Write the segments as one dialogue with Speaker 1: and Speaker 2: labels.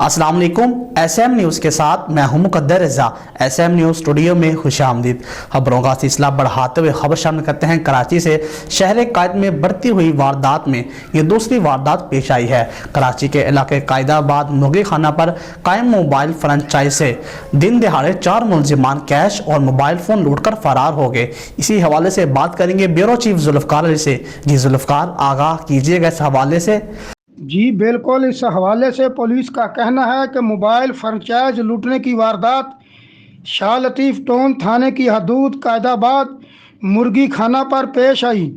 Speaker 1: अस्सलाम वालेकुम। SM news के साथ मैं हूं मुकद्दर रज़ा। SM न्यूज़ स्टूडियो में खुशामदीद। खबरों का सिलसिला बढ़ाते हुए खबर शामिल करते हैं। कराची से शहर कायद में बढ़ती हुई वारदात में ये दूसरी वारदात पेश आई है। कराची के इलाके कायदाबाद मुर्गी खाना पर कायम मोबाइल फ्रेंचाइज से दिन दिहाड़े 4 मुलजिमान कैश और मोबाइल फ़ोन लूटकर फरार हो गए। इसी हवाले से बात करेंगे ब्यूरो चीफ जुल्फ़कार अली से। जी जुल्फ़कार, आगाह कीजिएगा इस हवाले से।
Speaker 2: जी बिल्कुल, इस हवाले से पुलिस का कहना है कि मोबाइल फ्रेंचाइज लूटने की वारदात शाह लतीफ़ टोन थाने की हदूद कायदाबाद मुर्गी खाना पर पेश आई।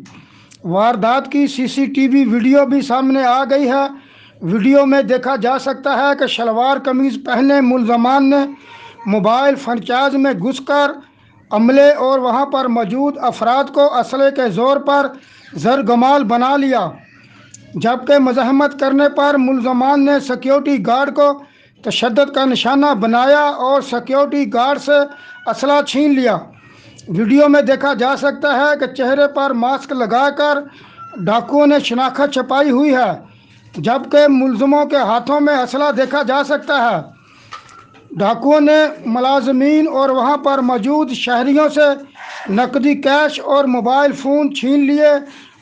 Speaker 2: वारदात की CCTV वीडियो भी सामने आ गई है। वीडियो में देखा जा सकता है कि शलवार कमीज़ पहने मुलजमान ने मोबाइल फ्रेंचाइज में घुसकर अमले और वहां पर मौजूद अफराद को असले के ज़ोर पर जरगमाल बना लिया, जबकि मज़ाहमत करने पर मुलजमान ने सिक्योरिटी गार्ड को तशद्दुद का निशाना बनाया और सिक्योरिटी गार्ड से असला छीन लिया। वीडियो में देखा जा सकता है कि चेहरे पर मास्क लगाकर डाकुओं ने शनाख्त छुपाई हुई है, जबकि मुलजमों के हाथों में असला देखा जा सकता है। डाकुओं ने मुलाजमीन और वहां पर मौजूद शहरियों से नकदी कैश और मोबाइल फ़ोन छीन लिए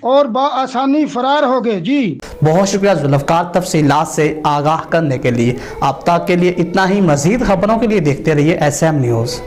Speaker 2: और बआसानी फरार हो गए। जी
Speaker 1: बहुत शुक्रिया जुल्फ़कार तफसीलात से आगाह करने के लिए। अब तक के लिए इतना ही। मज़ीद खबरों के लिए देखते रहिए SM न्यूज़।